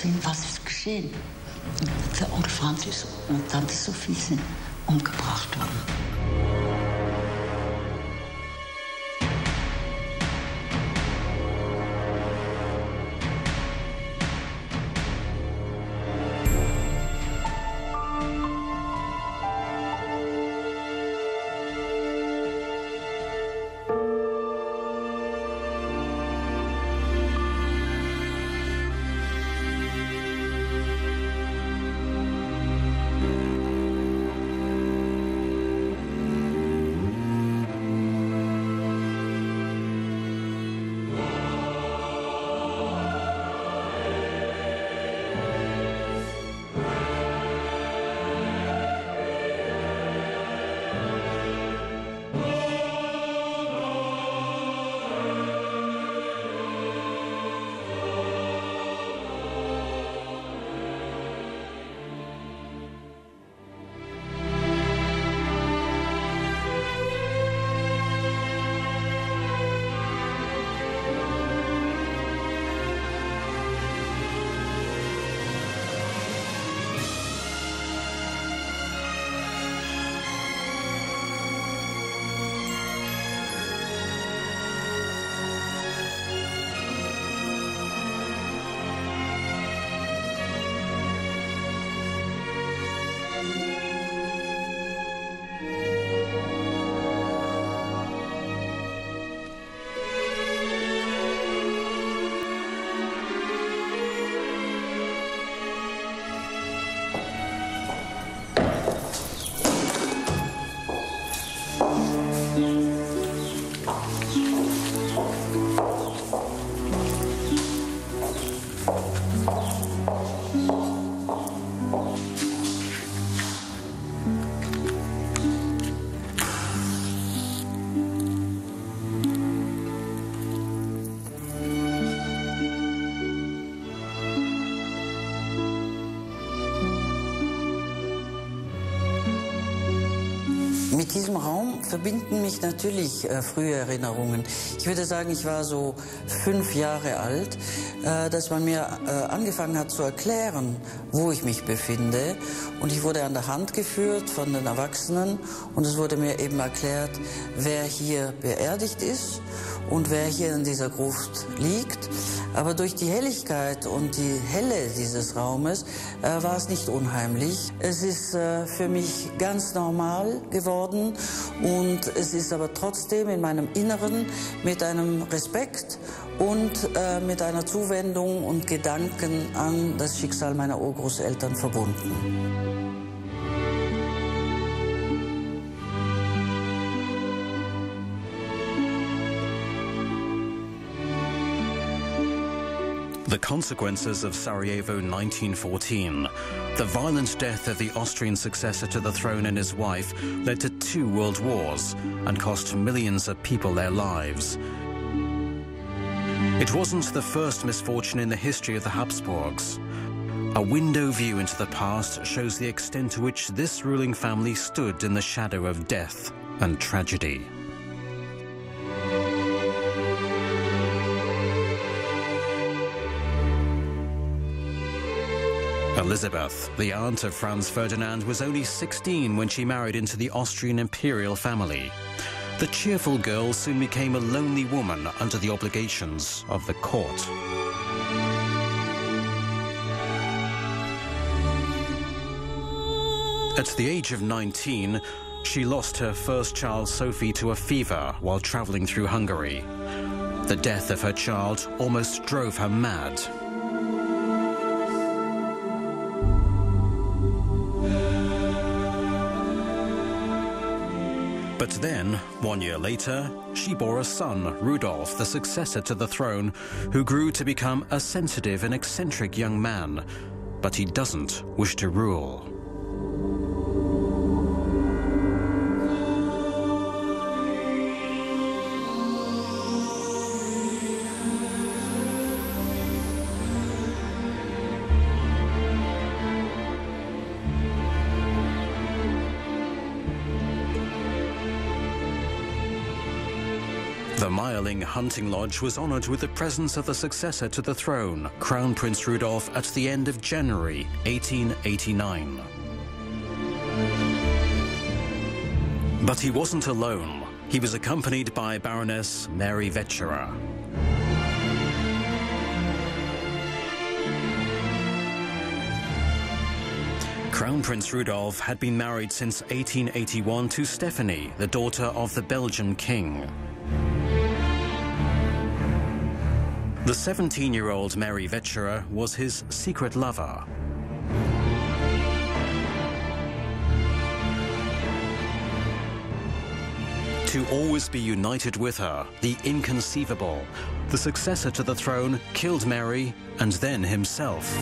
sehen, was ist geschehen. Der Onkel Franzis und Tante Sophie sind umgebracht worden. Mit diesem Raum verbinden mich natürlich frühe Erinnerungen. Ich würde sagen, ich war so 5 Jahre alt, dass man mir angefangen hat zu erklären, wo ich mich befinde. Und ich wurde an der Hand geführt von den Erwachsenen und es wurde mir eben erklärt, wer hier beerdigt ist und wer hier in dieser Gruft liegt. Aber durch die Helligkeit und die Helle dieses Raumes war es nicht unheimlich. Es ist für mich ganz normal geworden und es ist aber trotzdem in meinem Inneren mit einem Respekt und mit einer Zuwendung und Gedanken an das Schicksal meiner Urgroßeltern verbunden. The consequences of Sarajevo 1914. The violent death of the Austrian successor to the throne and his wife led to 2 world wars and cost millions of people their lives. It wasn't the first misfortune in the history of the Habsburgs. A window view into the past shows the extent to which this ruling family stood in the shadow of death and tragedy. Elizabeth, the aunt of Franz Ferdinand, was only 16 when she married into the Austrian imperial family. The cheerful girl soon became a lonely woman under the obligations of the court. At the age of 19, she lost her first child, Sophie, to a fever while traveling through Hungary. The death of her child almost drove her mad. But then, 1 year later, she bore a son, Rudolf, the successor to the throne, who grew to become a sensitive and eccentric young man. But he doesn't wish to rule. The Meierling hunting lodge was honoured with the presence of the successor to the throne, Crown Prince Rudolf, at the end of January 1889. But he wasn't alone. He was accompanied by Baroness Mary Vetscherer. Crown Prince Rudolf had been married since 1881 to Stephanie, the daughter of the Belgian king. The 17-year-old Mary Vetscherer was his secret lover. To always be united with her, the inconceivable. The successor to the throne killed Mary and then himself.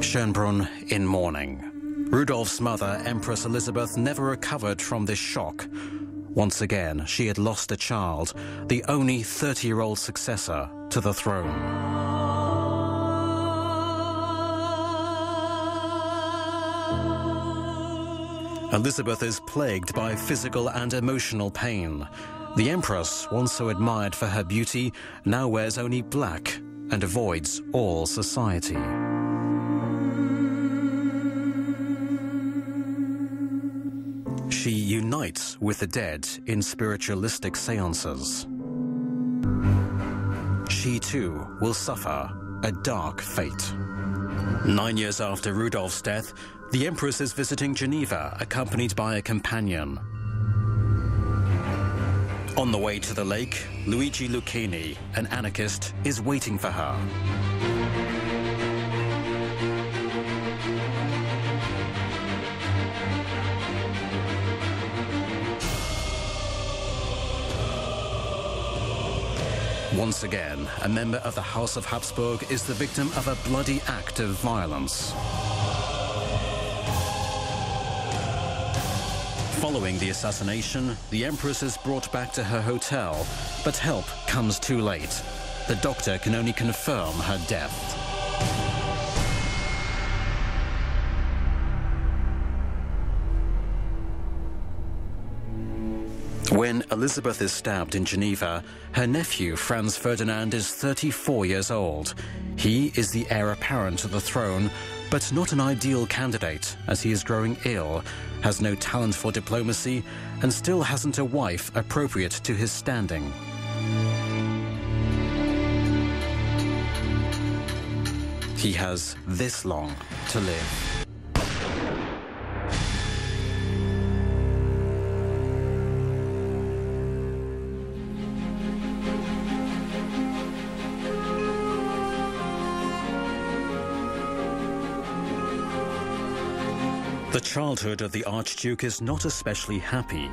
Schönbrunn in mourning. Rudolf's mother, Empress Elizabeth, never recovered from this shock. Once again, she had lost a child, the only 30-year-old successor to the throne. Elizabeth is plagued by physical and emotional pain. The Empress, once so admired for her beauty, now wears only black and avoids all society. She unites with the dead in spiritualistic seances. She too will suffer a dark fate. 9 years after Rudolf's death, the Empress is visiting Geneva, accompanied by a companion. On the way to the lake, Luigi Lucchini, an anarchist, is waiting for her. Once again, a member of the House of Habsburg is the victim of a bloody act of violence. Following the assassination, the Empress is brought back to her hotel, but help comes too late. The doctor can only confirm her death. When Elizabeth is stabbed in Geneva, her nephew, Franz Ferdinand, is 34 years old. He is the heir apparent to the throne, but not an ideal candidate, as he is growing ill, has no talent for diplomacy, and still hasn't a wife appropriate to his standing. He has this long to live. The childhood of the Archduke is not especially happy.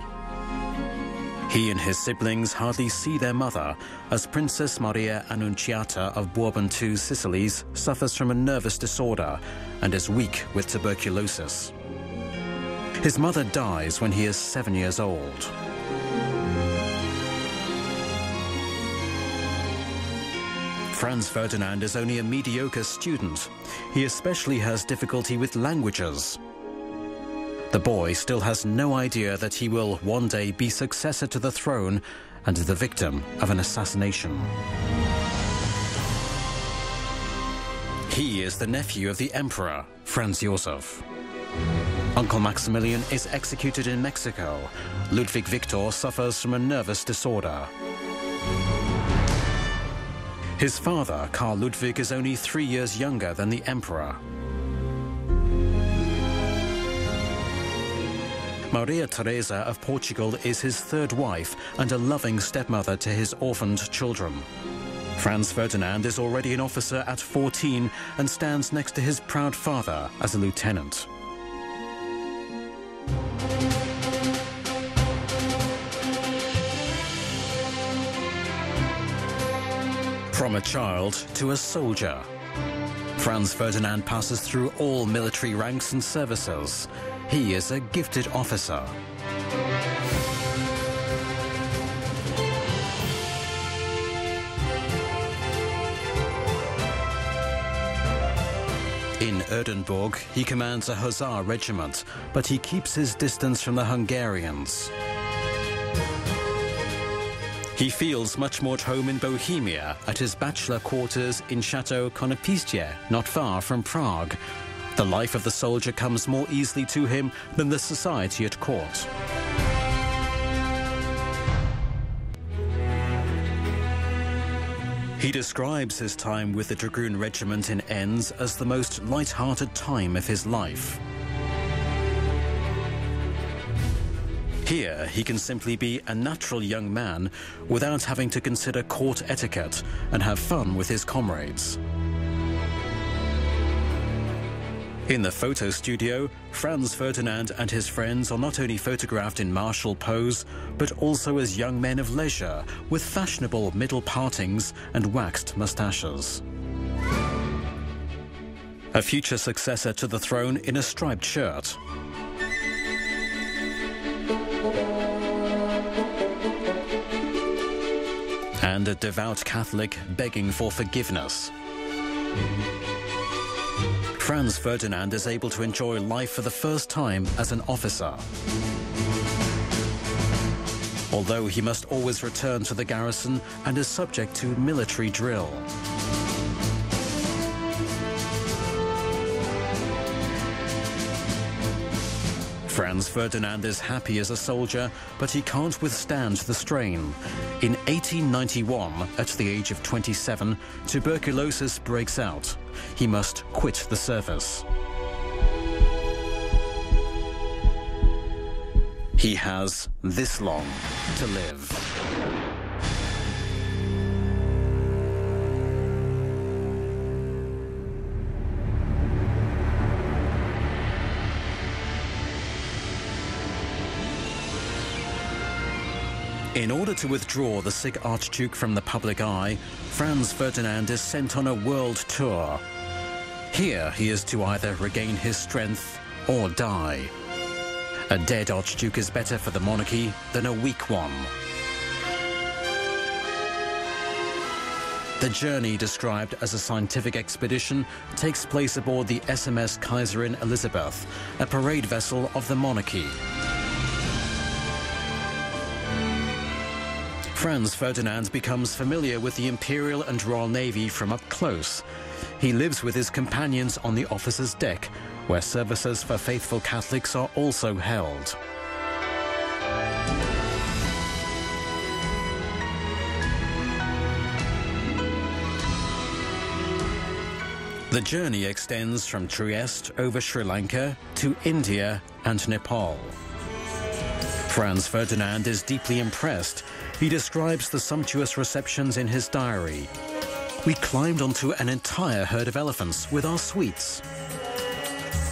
He and his siblings hardly see their mother, as Princess Maria Annunziata of Bourbon II Sicilies suffers from a nervous disorder and is weak with tuberculosis. His mother dies when he is 7 years old. Franz Ferdinand is only a mediocre student. He especially has difficulty with languages. The boy still has no idea that he will one day be successor to the throne and the victim of an assassination. He is the nephew of the emperor, Franz Josef. Uncle Maximilian is executed in Mexico. Ludwig Victor suffers from a nervous disorder. His father, Karl Ludwig, is only 3 years younger than the emperor. Maria Teresa of Portugal is his third wife and a loving stepmother to his orphaned children. Franz Ferdinand is already an officer at 14 and stands next to his proud father as a lieutenant. From a child to a soldier, Franz Ferdinand passes through all military ranks and services. He is a gifted officer. Erdenburg, he commands a Hussar regiment, but he keeps his distance from the Hungarians. He feels much more at home in Bohemia, at his bachelor quarters in Chateau Konopistye, not far from Prague. The life of the soldier comes more easily to him than the society at court. He describes his time with the Dragoon Regiment in Enns as the most light-hearted time of his life. Here, he can simply be a natural young man without having to consider court etiquette and have fun with his comrades. In the photo studio, Franz Ferdinand and his friends are not only photographed in martial pose, but also as young men of leisure, with fashionable middle partings and waxed moustaches. A future successor to the throne in a striped shirt. And a devout Catholic begging for forgiveness. Franz Ferdinand is able to enjoy life for the first time as an officer. Although he must always return to the garrison and is subject to military drill. Franz Ferdinand is happy as a soldier, but he can't withstand the strain. In 1891, at the age of 27, tuberculosis breaks out. He must quit the service. He has this long to live. In order to withdraw the sick Archduke from the public eye, Franz Ferdinand is sent on a world tour. Here he is to either regain his strength or die. A dead Archduke is better for the monarchy than a weak one. The journey, described as a scientific expedition, takes place aboard the SMS Kaiserin Elisabeth, a parade vessel of the monarchy. Franz Ferdinand becomes familiar with the Imperial and Royal Navy from up close. He lives with his companions on the officers' deck, where services for faithful Catholics are also held. The journey extends from Trieste over Sri Lanka to India and Nepal. Franz Ferdinand is deeply impressed. He describes the sumptuous receptions in his diary. We climbed onto an entire herd of elephants with our suites.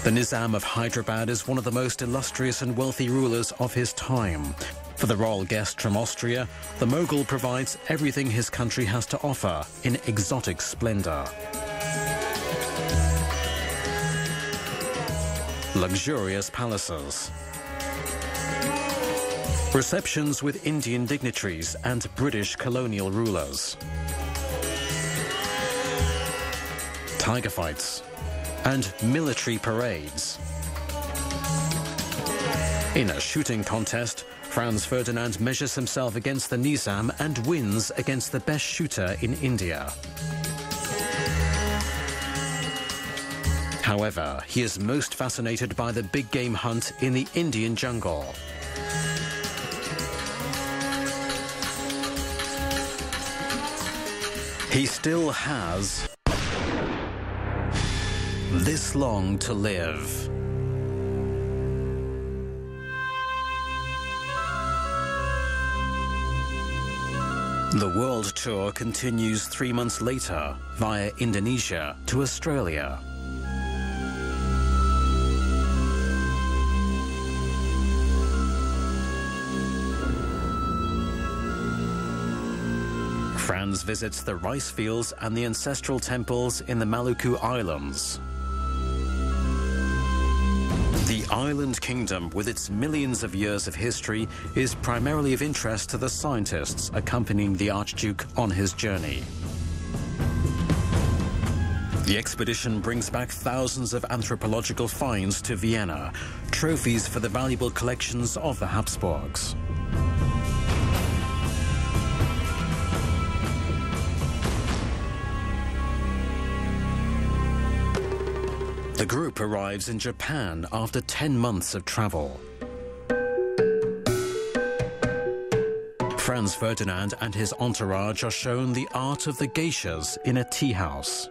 The Nizam of Hyderabad is one of the most illustrious and wealthy rulers of his time. For the royal guest from Austria, the Mughal provides everything his country has to offer in exotic splendor. Luxurious palaces. Receptions with Indian dignitaries and British colonial rulers. Tiger fights and military parades. In a shooting contest, Franz Ferdinand measures himself against the Nizam and wins against the best shooter in India. However, he is most fascinated by the big game hunt in the Indian jungle. He still has this long to live. The world tour continues 3 months later via Indonesia to Australia. Franz visits the rice fields and the ancestral temples in the Maluku Islands. The island kingdom, with its millions of years of history, is primarily of interest to the scientists accompanying the Archduke on his journey. The expedition brings back thousands of anthropological finds to Vienna, trophies for the valuable collections of the Habsburgs. The group arrives in Japan after 10 months of travel. Franz Ferdinand and his entourage are shown the art of the geishas in a tea house.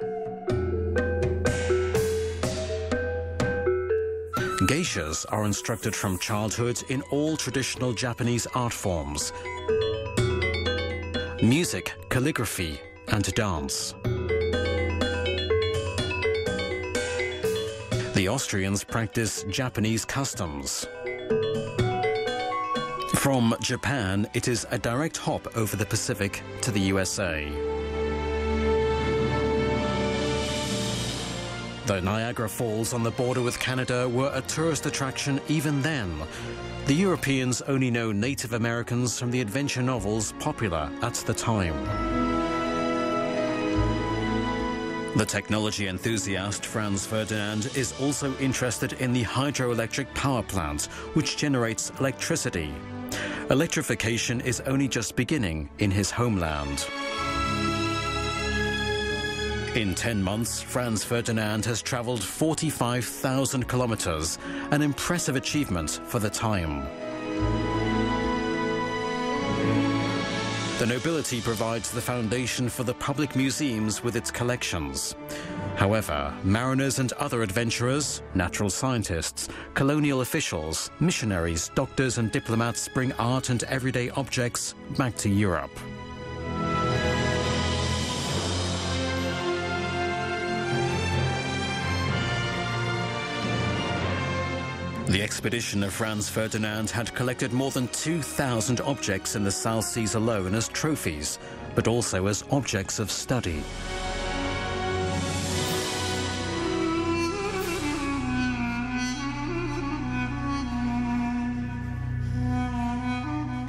Geishas are instructed from childhood in all traditional Japanese art forms: music, calligraphy, and dance. The Austrians practice Japanese customs. From Japan, it is a direct hop over the Pacific to the USA. The Niagara Falls on the border with Canada were a tourist attraction even then. The Europeans only know Native Americans from the adventure novels popular at the time. The technology enthusiast Franz Ferdinand is also interested in the hydroelectric power plant, which generates electricity. Electrification is only just beginning in his homeland. In 10 months, Franz Ferdinand has traveled 45,000 kilometers, an impressive achievement for the time. The nobility provides the foundation for the public museums with its collections. However, mariners and other adventurers, natural scientists, colonial officials, missionaries, doctors and diplomats bring art and everyday objects back to Europe. The expedition of Franz Ferdinand had collected more than 2,000 objects in the South Seas alone as trophies, but also as objects of study.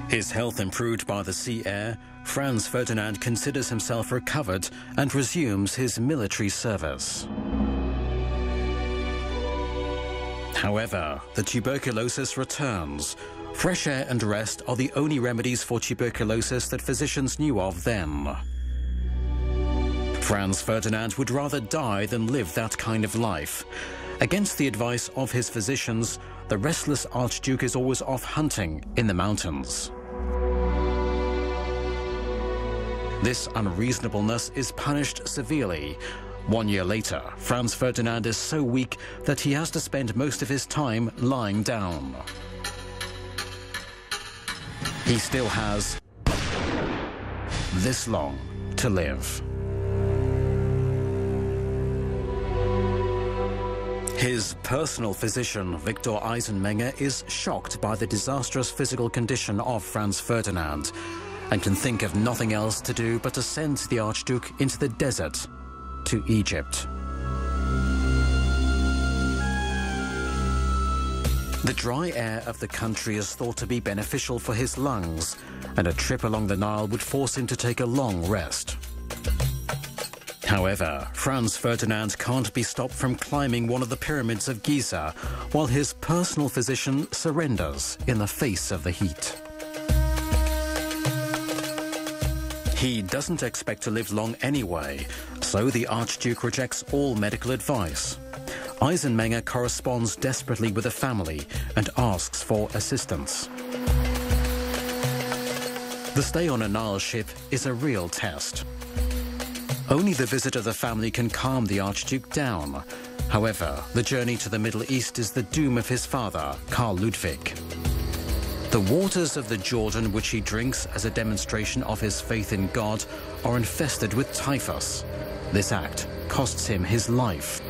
His health improved by the sea air, Franz Ferdinand considers himself recovered and resumes his military service. However, the tuberculosis returns. Fresh air and rest are the only remedies for tuberculosis that physicians knew of then. Franz Ferdinand would rather die than live that kind of life. Against the advice of his physicians, the restless Archduke is always off hunting in the mountains. This unreasonableness is punished severely. 1 year later, Franz Ferdinand is so weak that he has to spend most of his time lying down. He still has this long to live. His personal physician, Victor Eisenmenger, is shocked by the disastrous physical condition of Franz Ferdinand and can think of nothing else to do but to send the Archduke into the desert to Egypt. The dry air of the country is thought to be beneficial for his lungs, and a trip along the Nile would force him to take a long rest. However, Franz Ferdinand can't be stopped from climbing one of the pyramids of Giza, while his personal physician surrenders in the face of the heat. He doesn't expect to live long anyway, so the Archduke rejects all medical advice. Eisenmenger corresponds desperately with the family and asks for assistance. The stay on a Nile ship is a real test. Only the visit of the family can calm the Archduke down. However, the journey to the Middle East is the doom of his father, Karl Ludwig. The waters of the Jordan, which he drinks as a demonstration of his faith in God, are infested with typhus. This act costs him his life.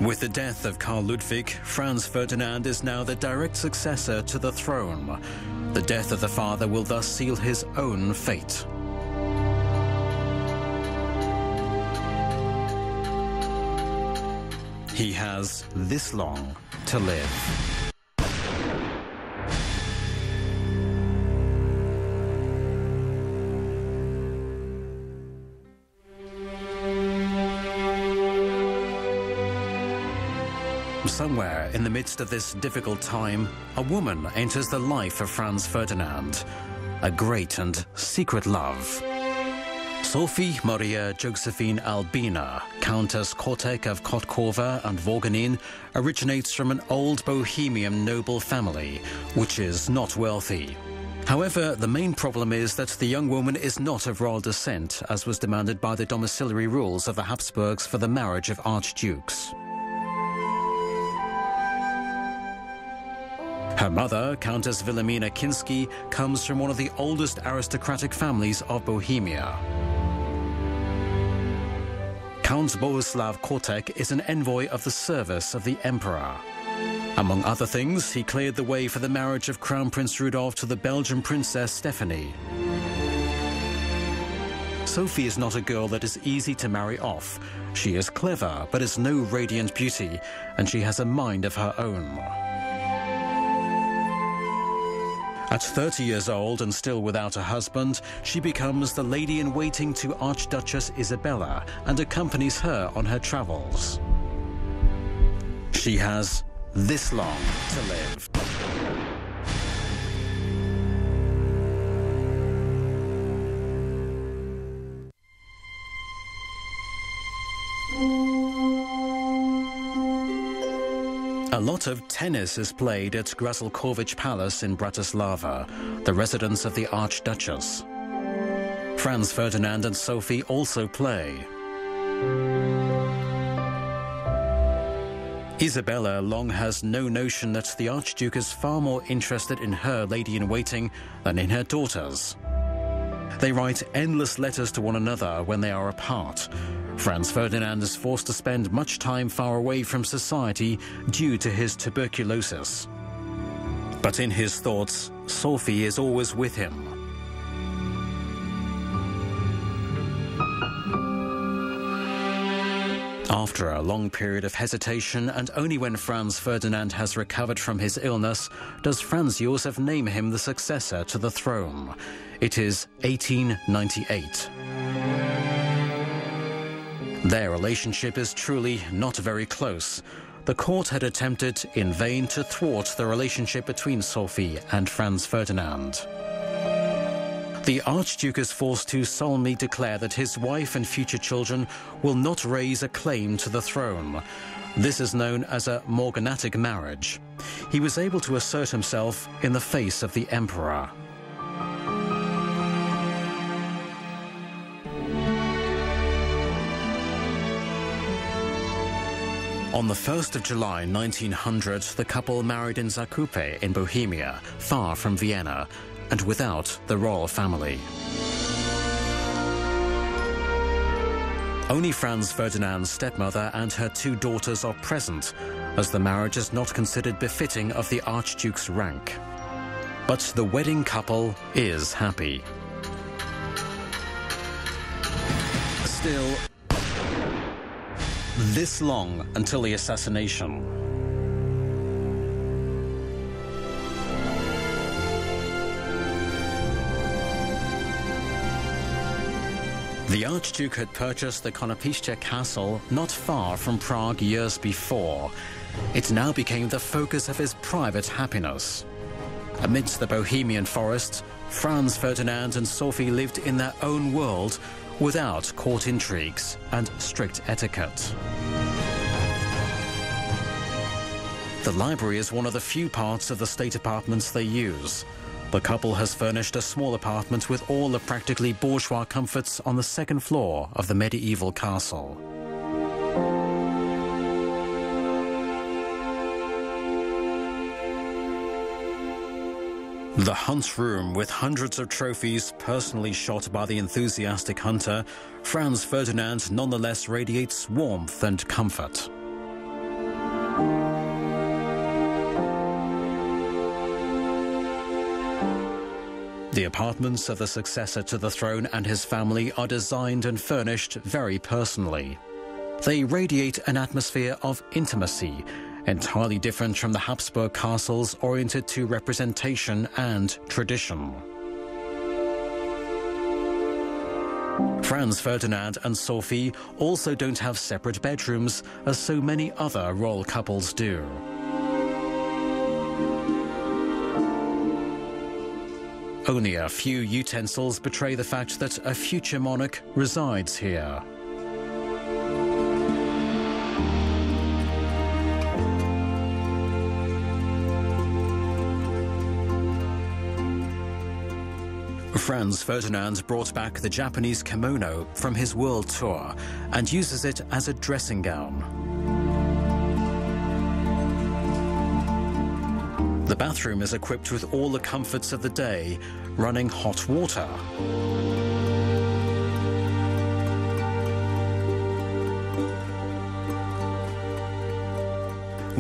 With the death of Karl Ludwig, Franz Ferdinand is now the direct successor to the throne. The death of the father will thus seal his own fate. He has this long to live. Somewhere in the midst of this difficult time, a woman enters the life of Franz Ferdinand, a great and secret love. Sophie Maria Josephine Albina, Countess Kotek of Kotkova and Voganin, originates from an old Bohemian noble family, which is not wealthy. However, the main problem is that the young woman is not of royal descent, as was demanded by the domiciliary rules of the Habsburgs for the marriage of archdukes. Her mother, Countess Wilhelmina Kinsky, comes from one of the oldest aristocratic families of Bohemia. Count Bohuslav Kotek is an envoy of the service of the emperor. Among other things, he cleared the way for the marriage of Crown Prince Rudolf to the Belgian princess Stephanie. Sophie is not a girl that is easy to marry off. She is clever, but is no radiant beauty, and she has a mind of her own. At 30 years old and still without a husband, she becomes the lady-in-waiting to Archduchess Isabella and accompanies her on her travels. She has this long to live. A lot of tennis is played at Grasalkovich Palace in Bratislava, the residence of the Archduchess. Franz Ferdinand and Sophie also play. Isabella long has no notion that the Archduke is far more interested in her lady-in-waiting than in her daughters. They write endless letters to one another when they are apart. Franz Ferdinand is forced to spend much time far away from society due to his tuberculosis. But in his thoughts, Sophie is always with him. After a long period of hesitation, and only when Franz Ferdinand has recovered from his illness, does Franz Josef name him the successor to the throne. It is 1898. Their relationship is truly not very close. The court had attempted in vain to thwart the relationship between Sophie and Franz Ferdinand. The Archduke is forced to solemnly declare that his wife and future children will not raise a claim to the throne. This is known as a morganatic marriage. He was able to assert himself in the face of the emperor. On the 1st of July 1900, the couple married in Zakupe in Bohemia, far from Vienna, and without the royal family. Only Franz Ferdinand's stepmother and her two daughters are present, as the marriage is not considered befitting of the Archduke's rank. But the wedding couple is happy. Still, this long until the assassination. The Archduke had purchased the Konopiszcze castle not far from Prague years before. It now became the focus of his private happiness. Amidst the Bohemian forest, Franz Ferdinand and Sophie lived in their own world without court intrigues and strict etiquette. The library is one of the few parts of the state apartments they use. The couple has furnished a small apartment with all the practically bourgeois comforts on the second floor of the medieval castle. The hunt room, with hundreds of trophies personally shot by the enthusiastic hunter, Franz Ferdinand nonetheless radiates warmth and comfort. The apartments of the successor to the throne and his family are designed and furnished very personally. They radiate an atmosphere of intimacy, entirely different from the Habsburg castles oriented to representation and tradition. Franz Ferdinand and Sophie also don't have separate bedrooms, as so many other royal couples do. Only a few utensils betray the fact that a future monarch resides here. Franz Ferdinand brought back the Japanese kimono from his world tour and uses it as a dressing gown. The bathroom is equipped with all the comforts of the day, running hot water.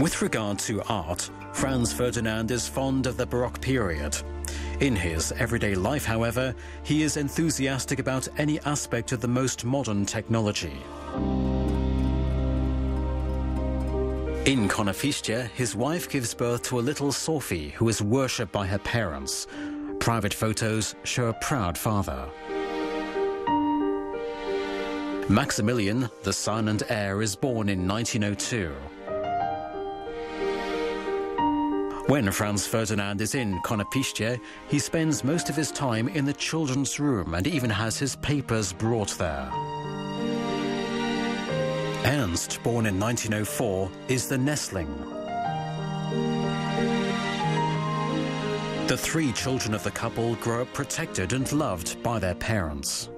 With regard to art, Franz Ferdinand is fond of the Baroque period. In his everyday life, however, he is enthusiastic about any aspect of the most modern technology. In Konopishche, his wife gives birth to a little Sophie who is worshipped by her parents. Private photos show a proud father. Maximilian, the son and heir, is born in 1902. When Franz Ferdinand is in Konopishche, he spends most of his time in the children's room and even has his papers brought there. Ernst, born in 1904, is the nestling. The three children of the couple grow up protected and loved by their parents.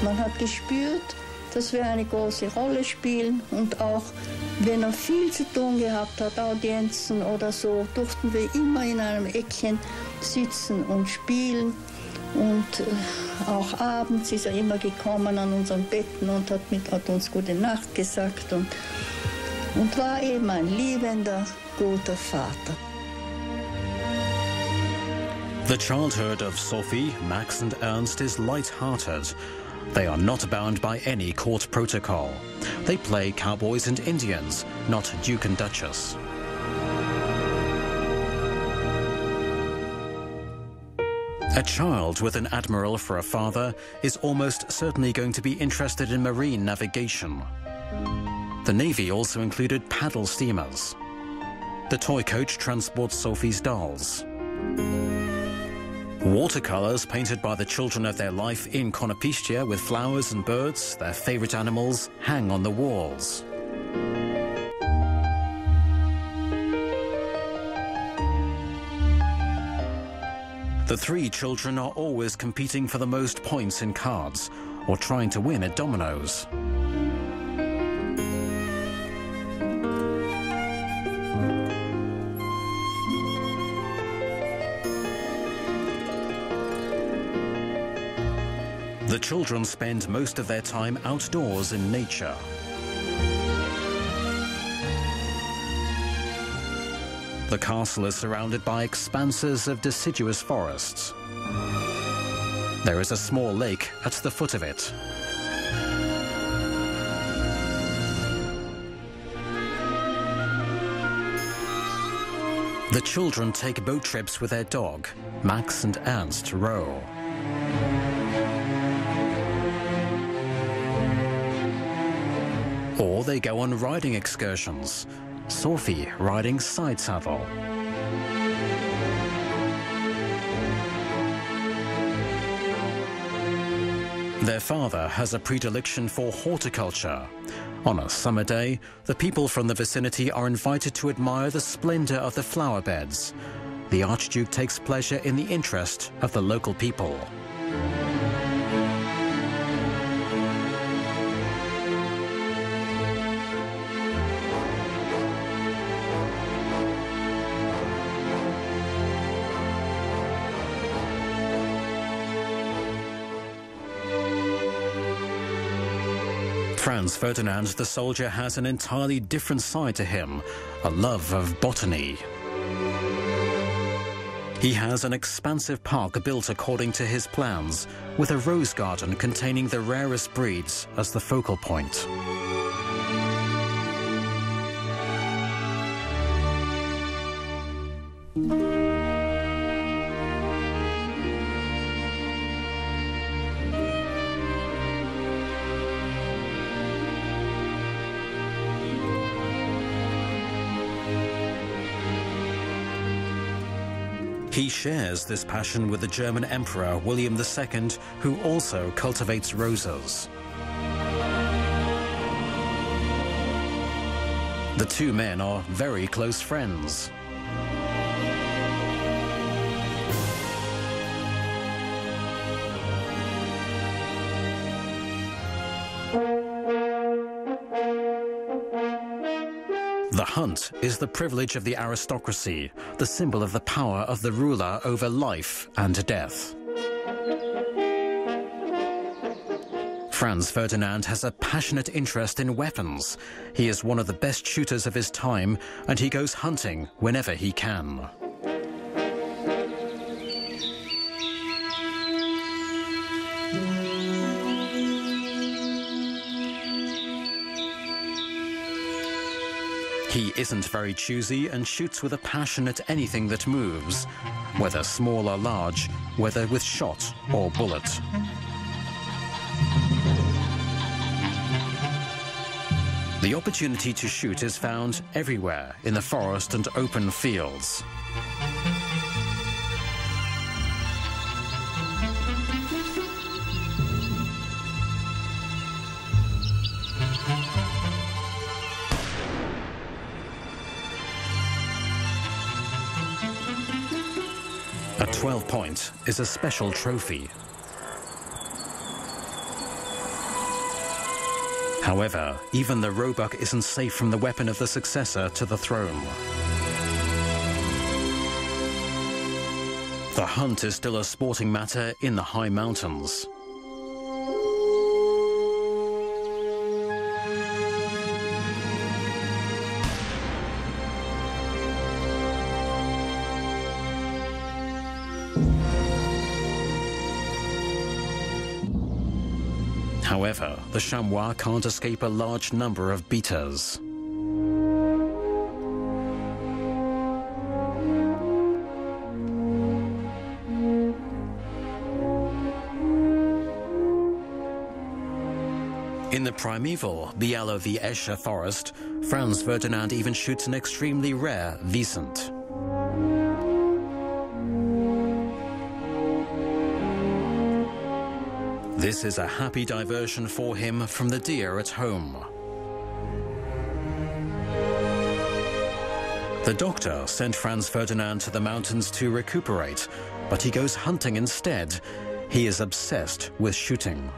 Man hat gespürt, dass wir eine große Rolle spielen, und auch wenn er viel zu tun gehabt hat, Audienzen oder so, durften wir immer in einem Eckchen sitzen und spielen. Und auch abends ist er immer gekommen an unseren Betten und hat uns gute Nacht gesagt und war eben ein liebender, guter Vater. The childhood of Sophie, Max and Ernst is light-hearted. They are not bound by any court protocol. They play cowboys and Indians, not Duke and Duchess. A child with an admiral for a father is almost certainly going to be interested in marine navigation. The Navy also included paddle steamers. The toy coach transports Sophie's dolls. Watercolors painted by the children of their life in Konopishche with flowers and birds, their favorite animals, hang on the walls. The three children are always competing for the most points in cards or trying to win at dominoes. The children spend most of their time outdoors in nature. The castle is surrounded by expanses of deciduous forests. There is a small lake at the foot of it. The children take boat trips with their dog. Max and Ernst row. Or they go on riding excursions. Sophie riding side saddle. Their father has a predilection for horticulture. On a summer day, the people from the vicinity are invited to admire the splendor of the flower beds. The Archduke takes pleasure in the interest of the local people. Franz Ferdinand, the soldier, has an entirely different side to him, a love of botany. He has an expansive park built according to his plans, with a rose garden containing the rarest breeds as the focal point. He shares this passion with the German Emperor William II, who also cultivates roses. The two men are very close friends. The hunt is the privilege of the aristocracy, the symbol of the power of the ruler over life and death. Franz Ferdinand has a passionate interest in weapons. He is one of the best shooters of his time, and he goes hunting whenever he can. He isn't very choosy and shoots with a passion at anything that moves, whether small or large, whether with shot or bullet. The opportunity to shoot is found everywhere in the forest and open fields. A 12-point is a special trophy. However, even the roebuck isn't safe from the weapon of the successor to the throne. The hunt is still a sporting matter in the high mountains. However, the chamois can't escape a large number of beaters. In the primeval Bialow v. Escher forest, Franz Ferdinand even shoots an extremely rare Wiesent. This is a happy diversion for him from the deer at home. The doctor sent Franz Ferdinand to the mountains to recuperate, but he goes hunting instead. He is obsessed with shooting.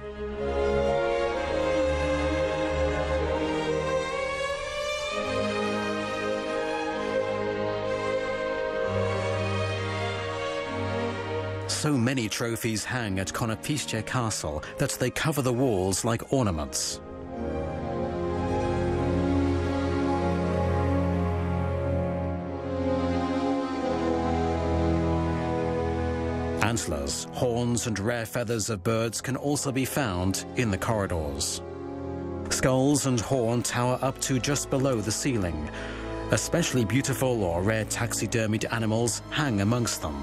So many trophies hang at Konopiste Castle that they cover the walls like ornaments. Antlers, horns and rare feathers of birds can also be found in the corridors. Skulls and horn tower up to just below the ceiling. Especially beautiful or rare taxidermied animals hang amongst them.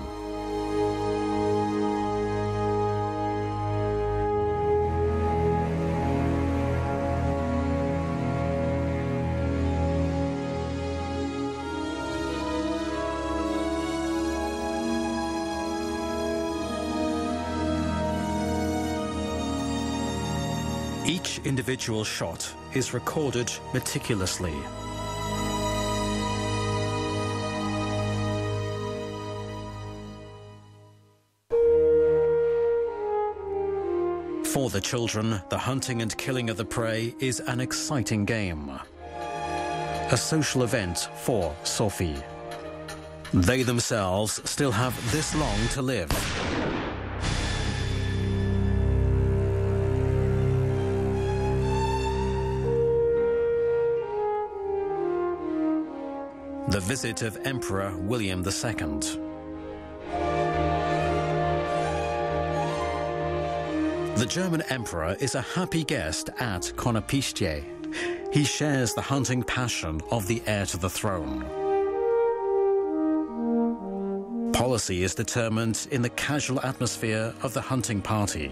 Each individual shot is recorded meticulously. For the children, the hunting and killing of the prey is an exciting game. A social event for Sophie. They themselves still have this long to live. the visit of Emperor William II. The German emperor is a happy guest at Konopishtie. He shares the hunting passion of the heir to the throne. Policy is determined in the casual atmosphere of the hunting party.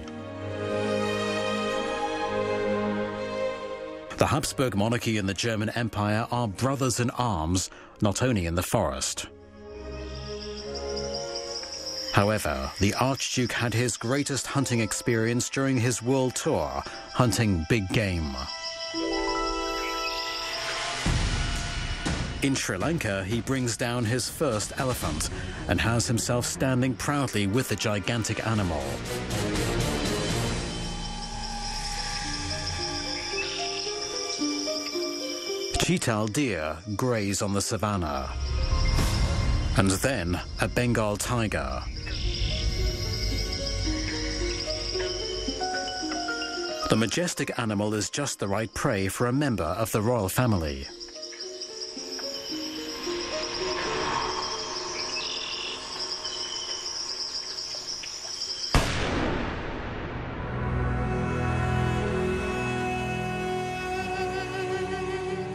The Habsburg monarchy and the German Empire are brothers in arms, not only in the forest. However, the Archduke had his greatest hunting experience during his world tour, hunting big game. In Sri Lanka, he brings down his first elephant and has himself standing proudly with the gigantic animal. Chital deer graze on the savannah, and then a Bengal tiger. The majestic animal is just the right prey for a member of the royal family.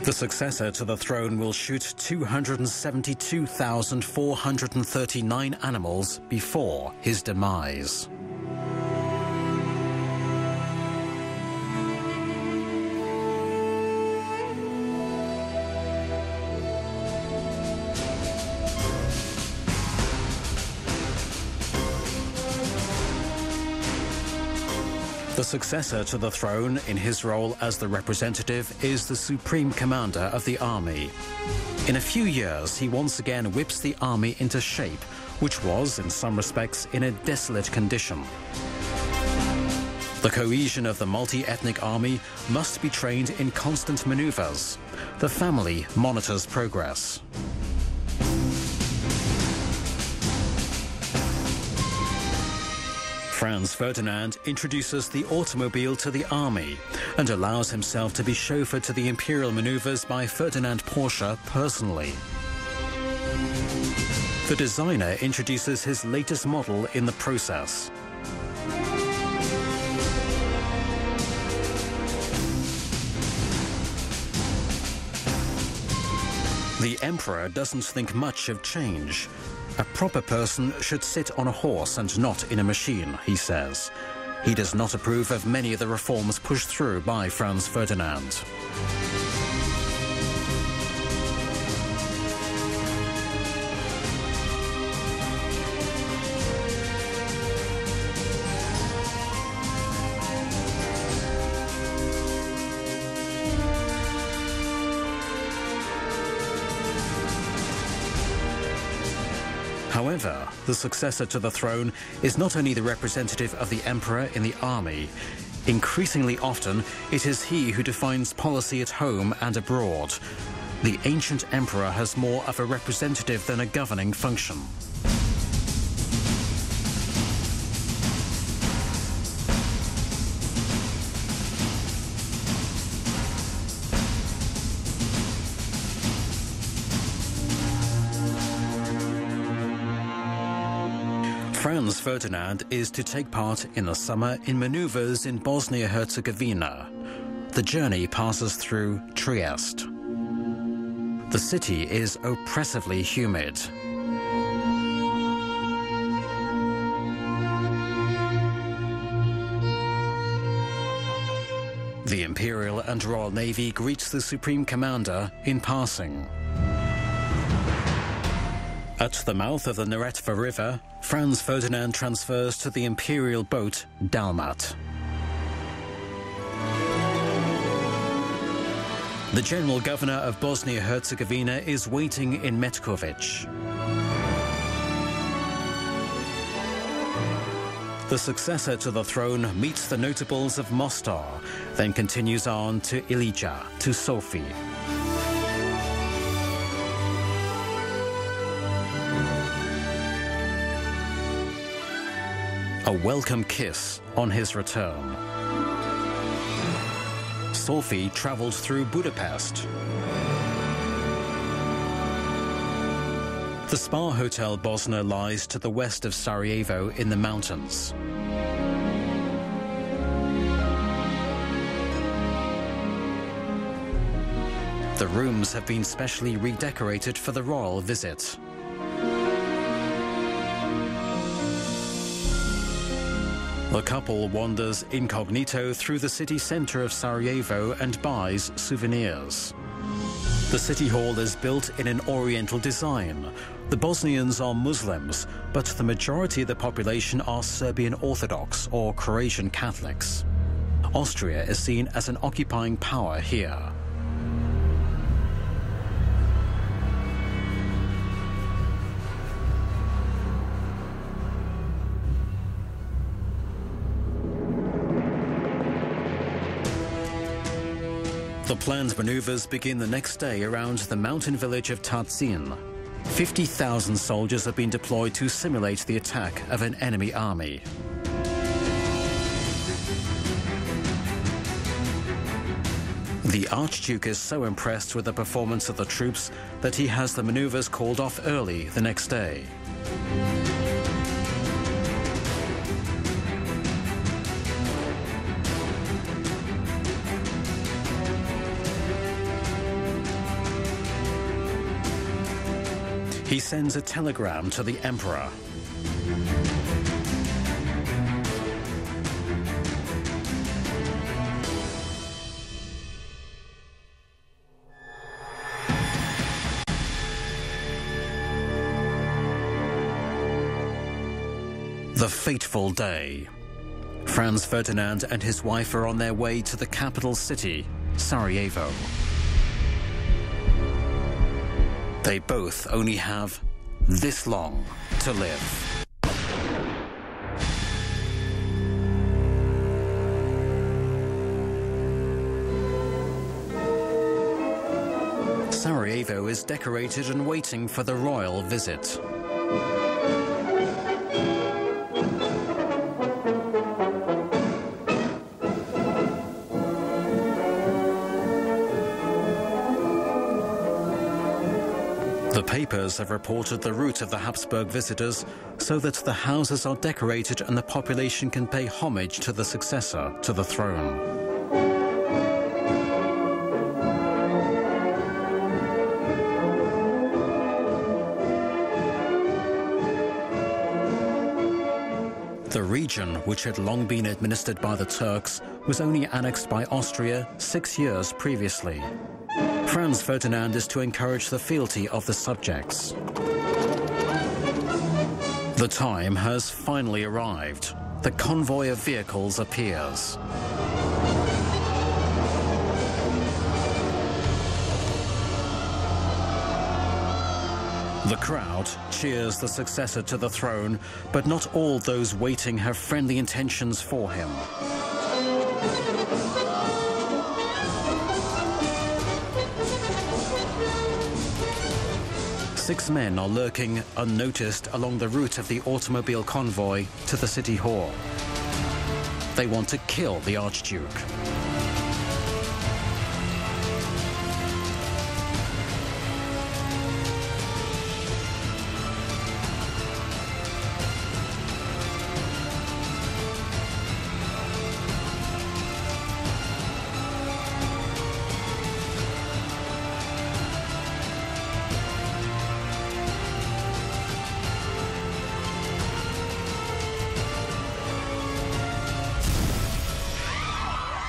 The successor to the throne will shoot 272,439 animals before his demise. The successor to the throne in his role as the representative is the supreme commander of the army. In a few years, he once again whips the army into shape, which was, in some respects, in a desolate condition. The cohesion of the multi-ethnic army must be trained in constant maneuvers. The family monitors progress. Franz Ferdinand introduces the automobile to the army and allows himself to be chauffeured to the imperial maneuvers by Ferdinand Porsche personally. The designer introduces his latest model in the process. The emperor doesn't think much of change. A proper person should sit on a horse and not in a machine, he says. He does not approve of many of the reforms pushed through by Franz Ferdinand. However, the successor to the throne is not only the representative of the emperor in the army. Increasingly often, it is he who defines policy at home and abroad. The ancient emperor has more of a representative than a governing function. Franz Ferdinand is to take part in the summer in maneuvers in Bosnia-Herzegovina. The journey passes through Trieste. The city is oppressively humid. The Imperial and Royal Navy greets the Supreme Commander in passing. At the mouth of the Neretva River, Franz Ferdinand transfers to the imperial boat Dalmat. The General Governor of Bosnia-Herzegovina is waiting in Metkovic. The successor to the throne meets the notables of Mostar, then continues on to Ilija, to Sofia. A welcome kiss on his return. Sophie travelled through Budapest. The spa hotel Bosna lies to the west of Sarajevo in the mountains. The rooms have been specially redecorated for the royal visit. The couple wanders incognito through the city centre of Sarajevo and buys souvenirs. The city hall is built in an oriental design. The Bosnians are Muslims, but the majority of the population are Serbian Orthodox or Croatian Catholics. Austria is seen as an occupying power here. The planned maneuvers begin the next day around the mountain village of Tarzin. 50,000 soldiers have been deployed to simulate the attack of an enemy army. The Archduke is so impressed with the performance of the troops that he has the maneuvers called off early the next day. He sends a telegram to the emperor. The fateful day. Franz Ferdinand and his wife are on their way to the capital city, Sarajevo. They both only have this long to live. Sarajevo is decorated and waiting for the royal visit. The papers have reported the route of the Habsburg visitors so that the houses are decorated and the population can pay homage to the successor to the throne. The region, which had long been administered by the Turks, was only annexed by Austria 6 years previously. Franz Ferdinand is to encourage the fealty of the subjects. The time has finally arrived. The convoy of vehicles appears. The crowd cheers the successor to the throne, but not all those waiting have friendly intentions for him. Six men are lurking unnoticed along the route of the automobile convoy to the city hall. They want to kill the Archduke.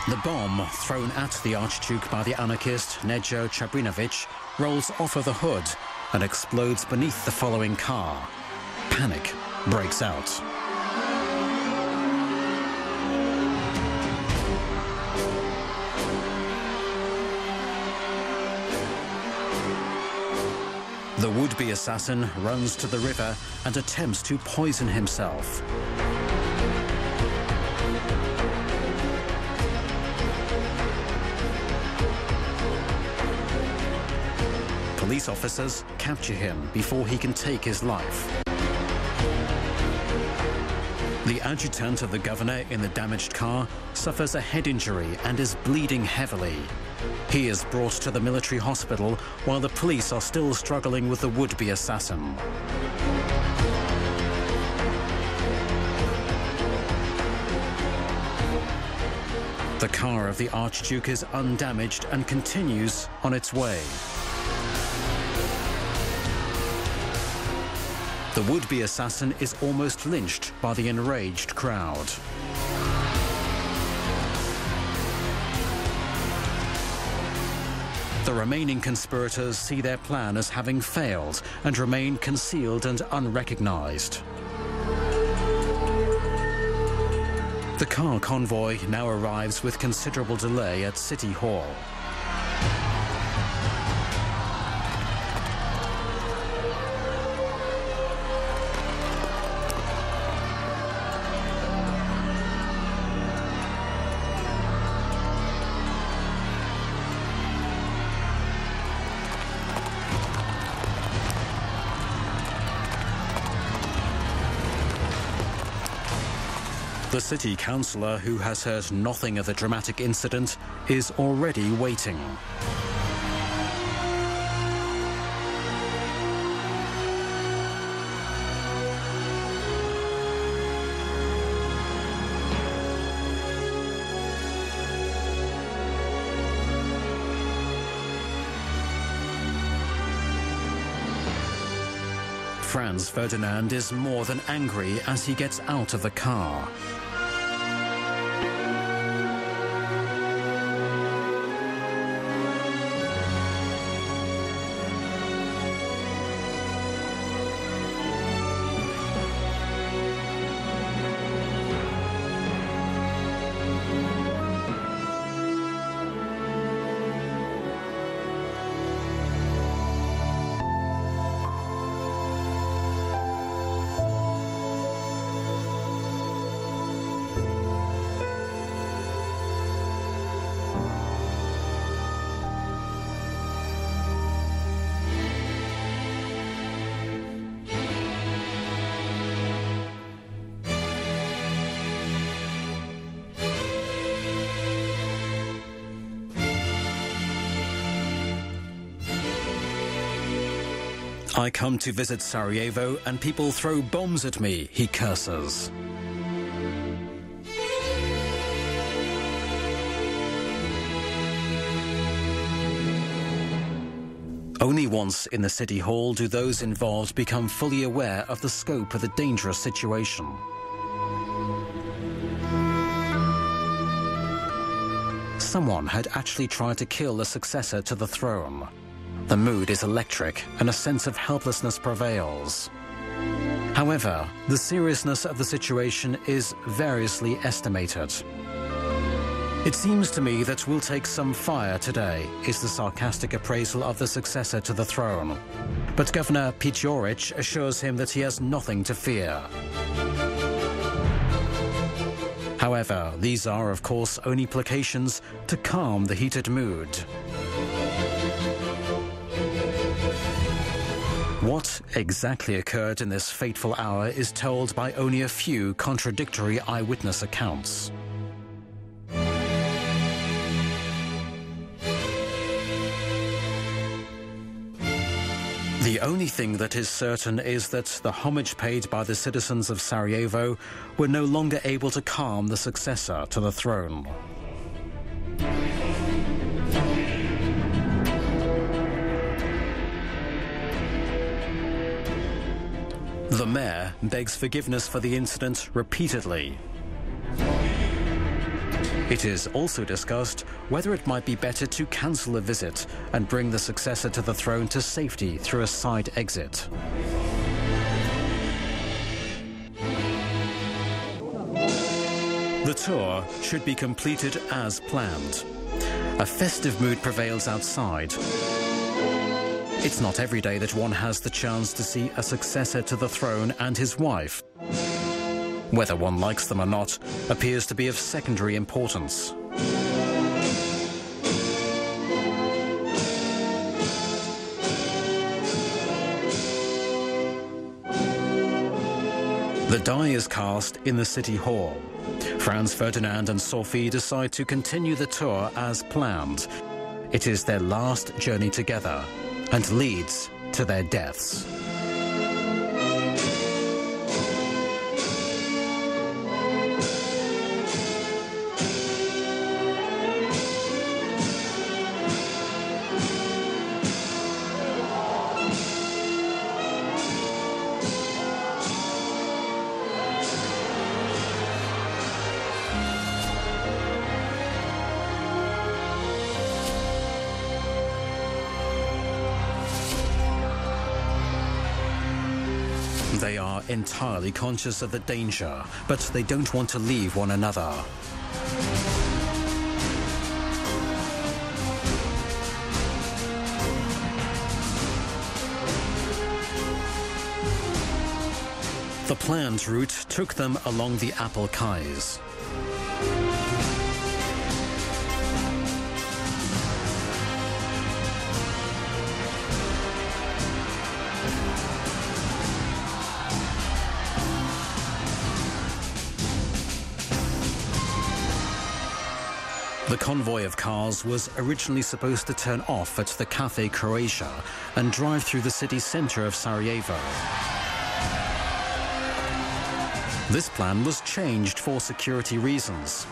The bomb thrown at the Archduke by the anarchist Nejo Chabrinovic rolls off of the hood and explodes beneath the following car. Panic breaks out. The would-be assassin runs to the river and attempts to poison himself. Police officers capture him before he can take his life. The adjutant of the governor in the damaged car suffers a head injury and is bleeding heavily. He is brought to the military hospital while the police are still struggling with the would-be assassin. The car of the Archduke is undamaged and continues on its way. The would-be assassin is almost lynched by the enraged crowd. The remaining conspirators see their plan as having failed and remain concealed and unrecognized. The car convoy now arrives with considerable delay at City Hall. The city councillor, who has heard nothing of the dramatic incident, is already waiting. Franz Ferdinand is more than angry as he gets out of the car. I come to visit Sarajevo and people throw bombs at me, he curses. Only once in the city hall do those involved become fully aware of the scope of the dangerous situation. Someone had actually tried to kill the successor to the throne. The mood is electric and a sense of helplessness prevails. However, the seriousness of the situation is variously estimated. It seems to me that we'll take some fire today, is the sarcastic appraisal of the successor to the throne. But Governor Pijoric assures him that he has nothing to fear. However, these are, of course, only placations to calm the heated mood. What exactly occurred in this fateful hour is told by only a few contradictory eyewitness accounts. The only thing that is certain is that the homage paid by the citizens of Sarajevo were no longer able to calm the successor to the throne. The mayor begs forgiveness for the incident repeatedly. It is also discussed whether it might be better to cancel a visit and bring the successor to the throne to safety through a side exit. The tour should be completed as planned. A festive mood prevails outside. It's not every day that one has the chance to see a successor to the throne and his wife. Whether one likes them or not appears to be of secondary importance. The die is cast in the city hall. Franz Ferdinand and Sophie decide to continue the tour as planned. It is their last journey together and leads to their deaths. They are entirely conscious of the danger, but they don't want to leave one another. The planned route took them along the Apple Quays. The convoy of cars was originally supposed to turn off at the Cafe Croatia and drive through the city centre of Sarajevo. This plan was changed for security reasons.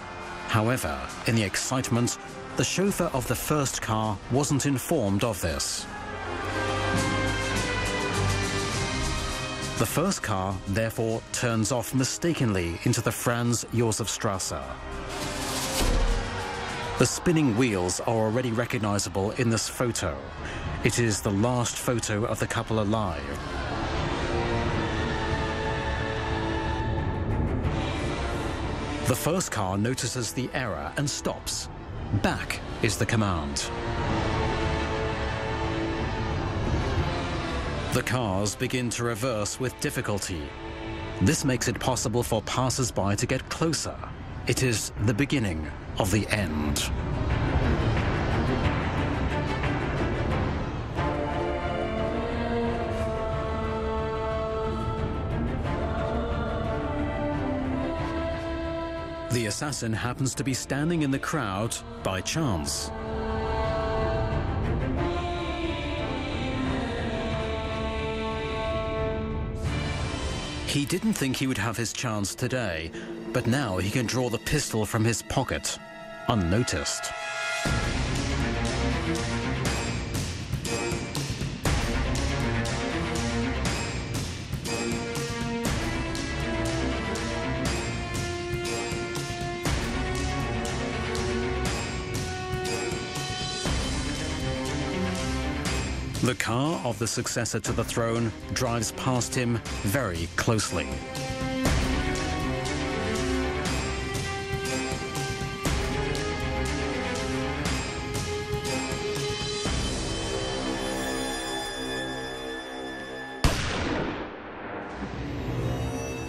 However, in the excitement, the chauffeur of the first car wasn't informed of this. The first car, therefore, turns off mistakenly into the Franz-Josef-Straße. The spinning wheels are already recognizable in this photo. It is the last photo of the couple alive. The first car notices the error and stops. Back is the command. The cars begin to reverse with difficulty. This makes it possible for passers-by to get closer. It is the beginning of the end. The assassin happens to be standing in the crowd by chance. He didn't think he would have his chance today, but now he can draw the pistol from his pocket, unnoticed. The car of the successor to the throne drives past him very closely.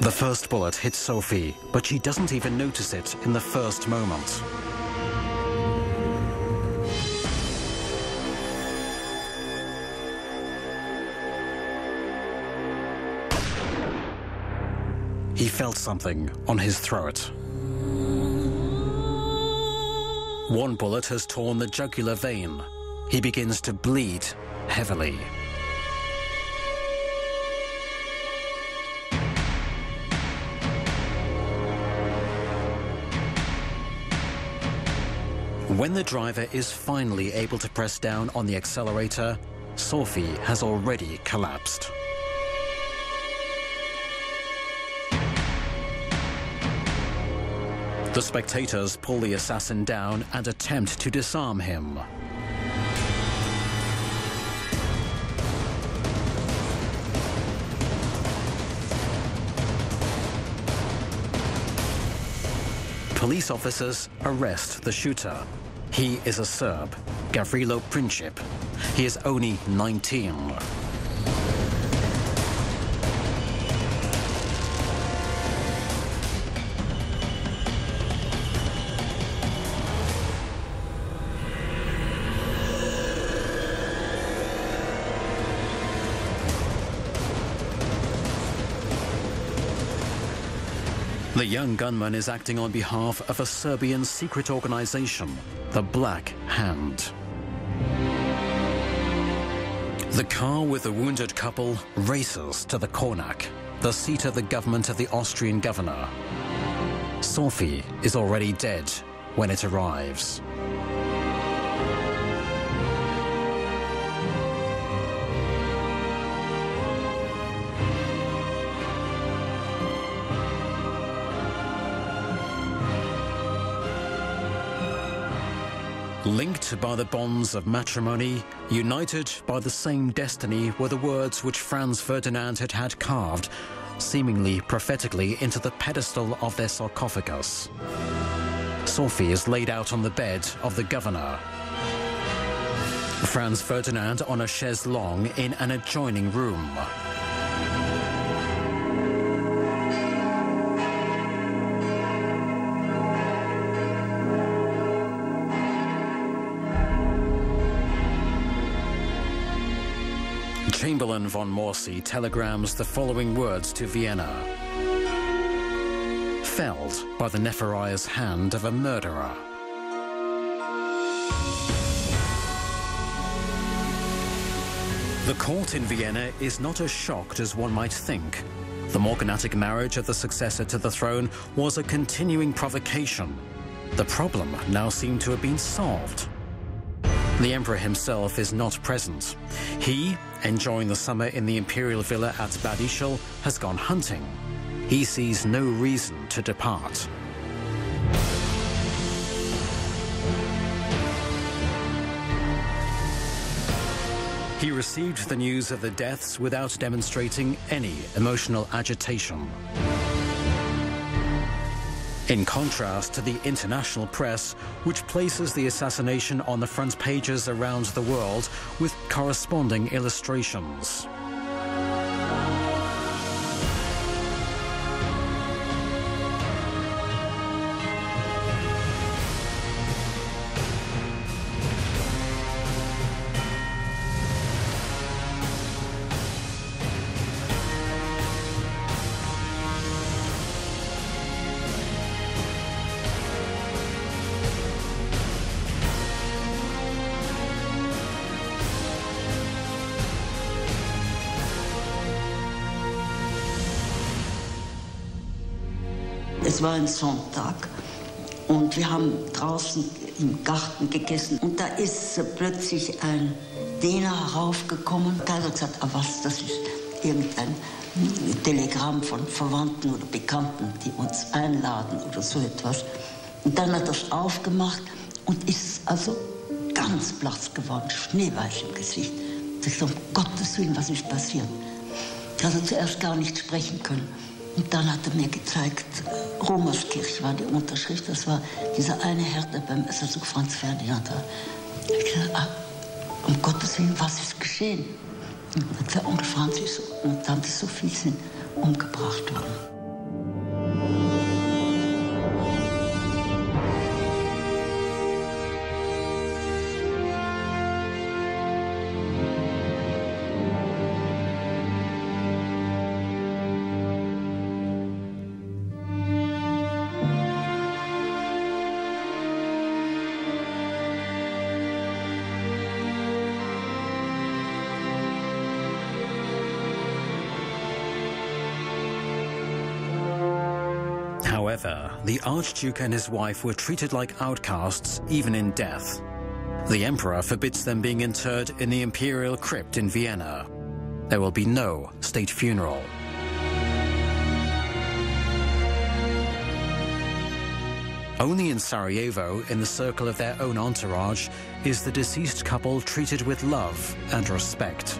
The first bullet hits Sophie, but she doesn't even notice it in the first moment. He felt something on his throat. One bullet has torn the jugular vein. He begins to bleed heavily. When the driver is finally able to press down on the accelerator, Sophie has already collapsed. The spectators pull the assassin down and attempt to disarm him. Police officers arrest the shooter. He is a Serb, Gavrilo Princip. He is only 19. The young gunman is acting on behalf of a Serbian secret organization, the Black Hand. The car with the wounded couple races to the Kornak, the seat of the government of the Austrian governor. Sophie is already dead when it arrives. Linked by the bonds of matrimony, united by the same destiny were the words which Franz Ferdinand had carved, seemingly prophetically, into the pedestal of their sarcophagus. Sophie is laid out on the bed of the governor. Franz Ferdinand on a chaise longue in an adjoining room. Chamberlain von Morsi telegrams the following words to Vienna. Felled by the nefarious hand of a murderer. The court in Vienna is not as shocked as one might think. The morganatic marriage of the successor to the throne was a continuing provocation. The problem now seemed to have been solved. The emperor himself is not present. He, enjoying the summer in the imperial villa at Bad Ischl, has gone hunting. He sees no reason to depart. He received the news of the deaths without demonstrating any emotional agitation. In contrast to the international press, which places the assassination on the front pages around the world with corresponding illustrations. Es war ein Sonntag und wir haben draußen im Garten gegessen. Und da ist plötzlich ein Diener heraufgekommen. Da hat er gesagt, was, das ist irgendein Telegramm von Verwandten oder Bekannten, die uns einladen oder so etwas. Und dann hat er es aufgemacht und ist also ganz blass geworden, schneeweiß im Gesicht. Ich dachte, um Gottes Willen, was ist passiert? Da hat er zuerst gar nicht sprechen können. Und dann hat er mir gezeigt, Romerskirch war die Unterschrift, das war dieser eine Herr, der beim Erzherzog Franz Ferdinand war. Ich habe gesagt, um Gottes Willen, was ist geschehen? Und der Onkel Franz und Tante Sophie sind umgebracht worden. However, the Archduke and his wife were treated like outcasts even in death. The Emperor forbids them being interred in the imperial crypt in Vienna. There will be no state funeral. Only in Sarajevo, in the circle of their own entourage, is the deceased couple treated with love and respect.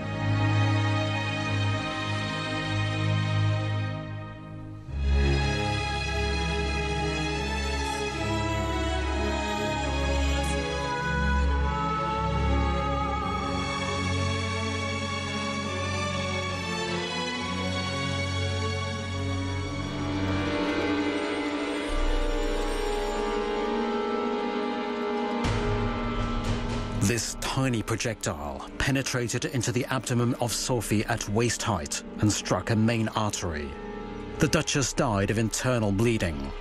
This tiny projectile penetrated into the abdomen of Sophie at waist height and struck a main artery. the Duchess died of internal bleeding.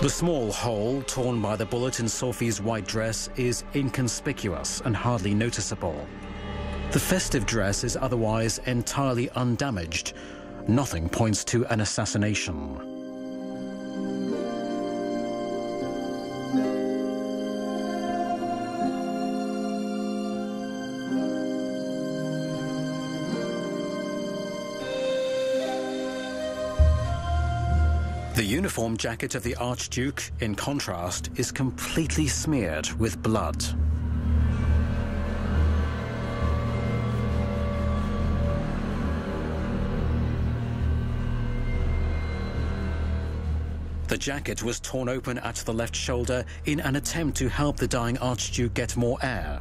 The small hole torn by the bullet in Sophie's white dress is inconspicuous and hardly noticeable. The festive dress is otherwise entirely undamaged. Nothing points to an assassination. The uniform jacket of the Archduke, in contrast, is completely smeared with blood. The jacket was torn open at the left shoulder in an attempt to help the dying Archduke get more air.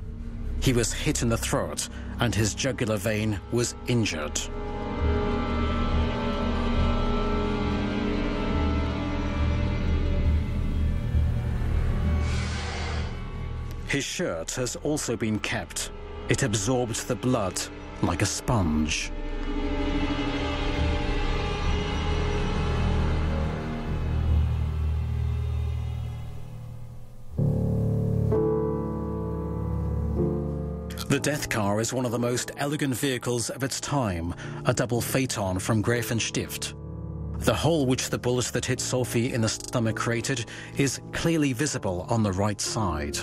He was hit in the throat and his jugular vein was injured. His shirt has also been kept. It absorbed the blood like a sponge. The death car is one of the most elegant vehicles of its time, a double phaeton from Gräfenstift. The hole which the bullet that hit Sophie in the stomach created is clearly visible on the right side.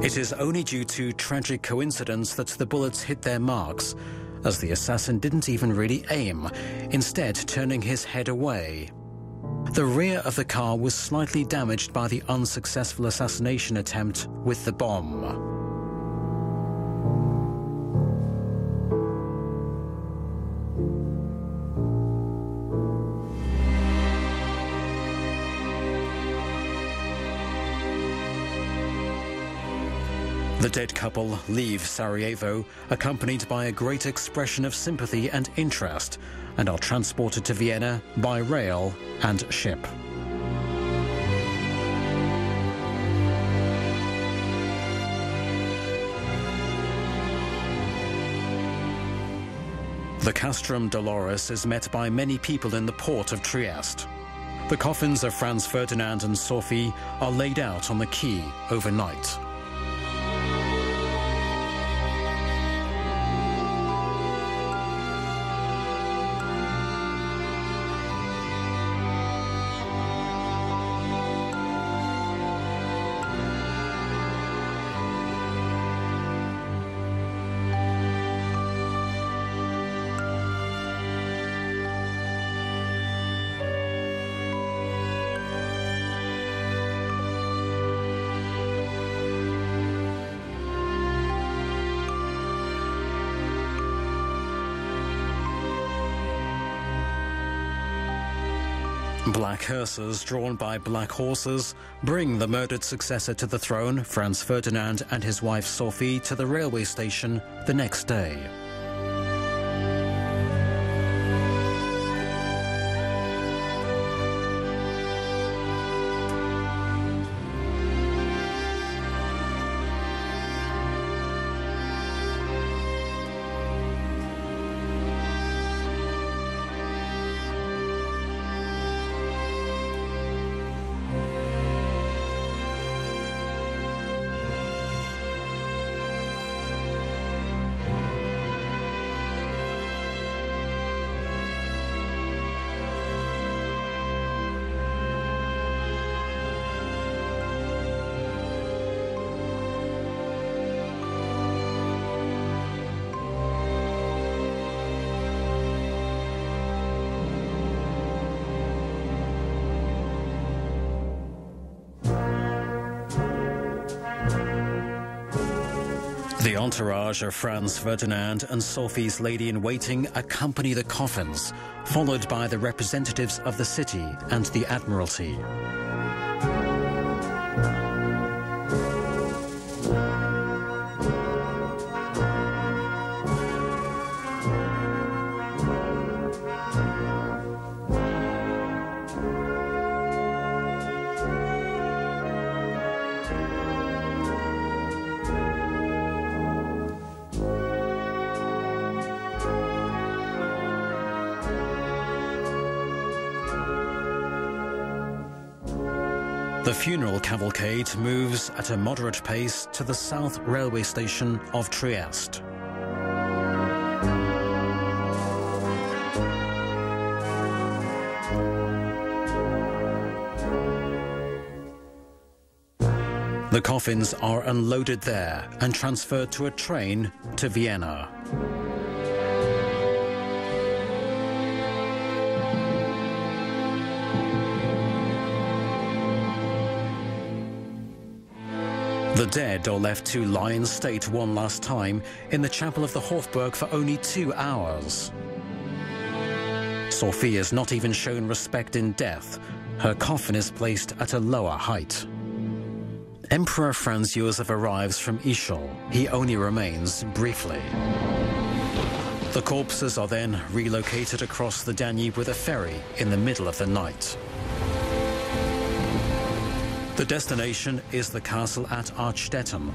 It is only due to tragic coincidence that the bullets hit their marks, as the assassin didn't even really aim, instead turning his head away. The rear of the car was slightly damaged by the unsuccessful assassination attempt with the bomb. The dead couple leave Sarajevo, accompanied by a great expression of sympathy and interest, and are transported to Vienna by rail and ship. The Castrum Dolores is met by many people in the port of Trieste. The coffins of Franz Ferdinand and Sophie are laid out on the quay overnight. Black hearses drawn by black horses bring the murdered successor to the throne, Franz Ferdinand, and his wife Sophie to the railway station the next day. The entourage of Franz Ferdinand and Sophie's lady-in-waiting accompany the coffins, followed by the representatives of the city and the Admiralty. The funeral cavalcade moves at a moderate pace to the south railway station of Trieste. The coffins are unloaded there and transferred to a train to Vienna. The dead are left to lie in state one last time in the chapel of the Hofburg for only 2 hours. Sophie is not even shown respect in death. Her coffin is placed at a lower height. Emperor Franz Josef arrives from Ischl. He only remains briefly. The corpses are then relocated across the Danube with a ferry in the middle of the night. The destination is the castle at Archstetten.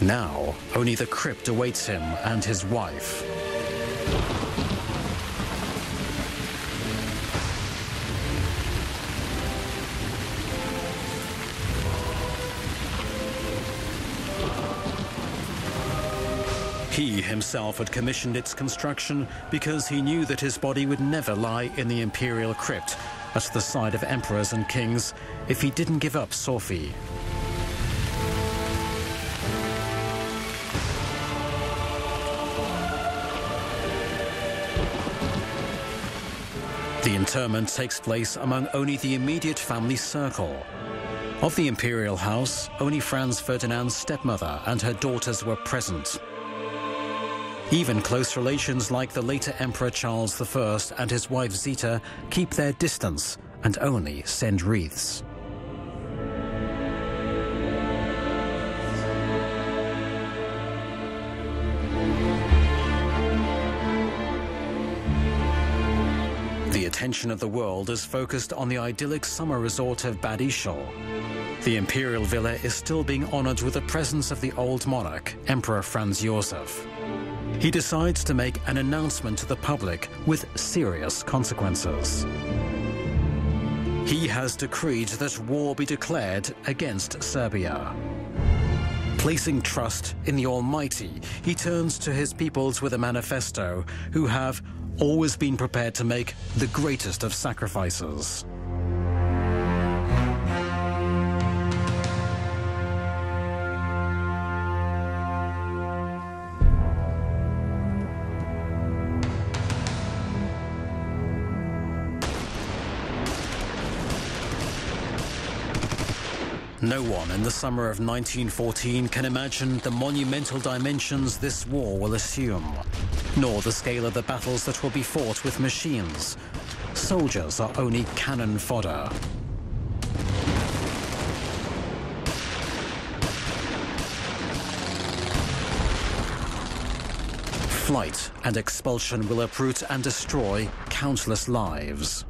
Now, only the crypt awaits him and his wife. He himself had commissioned its construction because he knew that his body would never lie in the imperial crypt at the side of emperors and kings if he didn't give up Sophie. The interment takes place among only the immediate family circle. Of the imperial house, only Franz Ferdinand's stepmother and her daughters were present. Even close relations like the later Emperor Charles I and his wife Zita keep their distance and only send wreaths. The attention of the world is focused on the idyllic summer resort of Bad Ischl. The imperial villa is still being honored with the presence of the old monarch, Emperor Franz Josef. He decides to make an announcement to the public with serious consequences. He has decreed that war be declared against Serbia. Placing trust in the Almighty, he turns to his peoples with a manifesto who have always been prepared to make the greatest of sacrifices. No one in the summer of 1914 can imagine the monumental dimensions this war will assume, nor the scale of the battles that will be fought with machines. Soldiers are only cannon fodder. Flight and expulsion will uproot and destroy countless lives.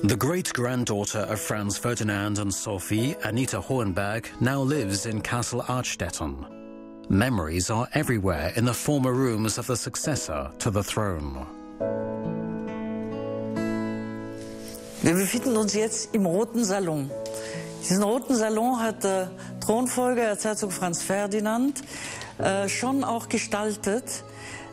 The great-granddaughter of Franz Ferdinand and Sophie, Anita Hohenberg, now lives in Castle Archstetten. Memories are everywhere in the former rooms of the successor to the throne. Wir befinden uns jetzt im Roten Salon. Diesen roten Salon hat der Thronfolger, Erzherzog Franz Ferdinand, schon auch gestaltet.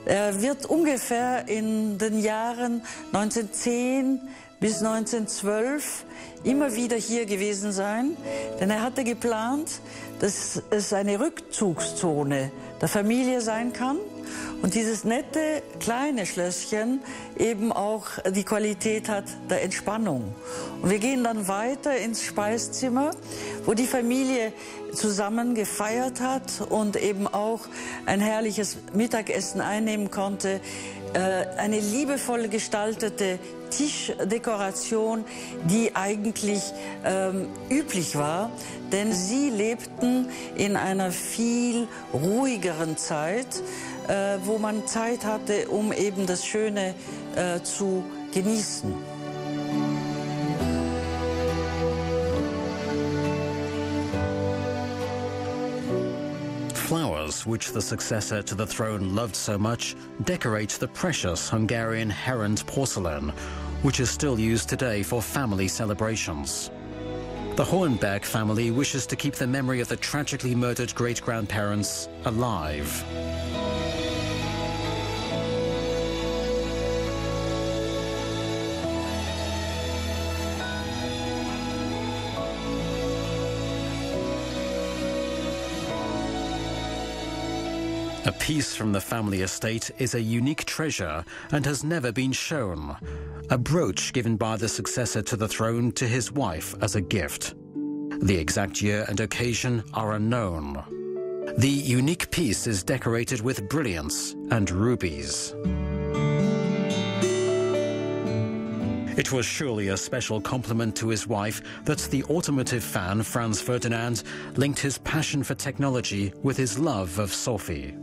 Er wird ungefähr in den Jahren 1910 bis 1912 immer wieder hier gewesen sein, denn er hatte geplant, dass es eine Rückzugszone der Familie sein kann und dieses nette kleine Schlösschen eben auch die Qualität hat der Entspannung. Und wir gehen dann weiter ins Speisezimmer, wo die Familie zusammen gefeiert hat und eben auch ein herrliches Mittagessen einnehmen konnte. Eine liebevoll gestaltete Tischdekoration, die eigentlich üblich war, denn sie lebten in einer viel ruhigeren Zeit, wo man Zeit hatte, um eben das Schöne zu genießen. Flowers, which the successor to the throne loved so much, decorate the precious Hungarian Herend porcelain, which is still used today for family celebrations. The Hohenberg family wishes to keep the memory of the tragically murdered great-grandparents alive. A piece from the family estate is a unique treasure and has never been shown. A brooch given by the successor to the throne to his wife as a gift. The exact year and occasion are unknown. The unique piece is decorated with brilliants and rubies. It was surely a special compliment to his wife that the automotive fan Franz Ferdinand linked his passion for technology with his love of Sophie.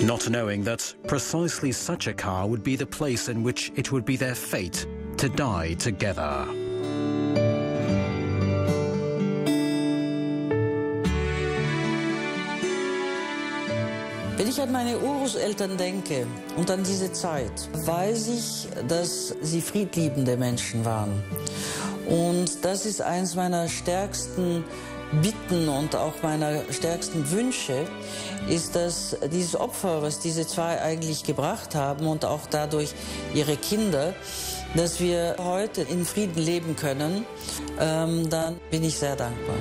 Not knowing that precisely such a car would be the place in which it would be their fate to die together. Wenn ich an meine Urgroßeltern denke und an diese Zeit, weiß ich, dass sie friedliebende Menschen waren. Und das ist eines meiner stärksten Bitten und auch meiner stärksten Wünsche, ist, dass dieses Opfer, was diese zwei eigentlich gebracht haben und auch dadurch ihre Kinder, dass wir heute in Frieden leben können, dann bin ich sehr dankbar.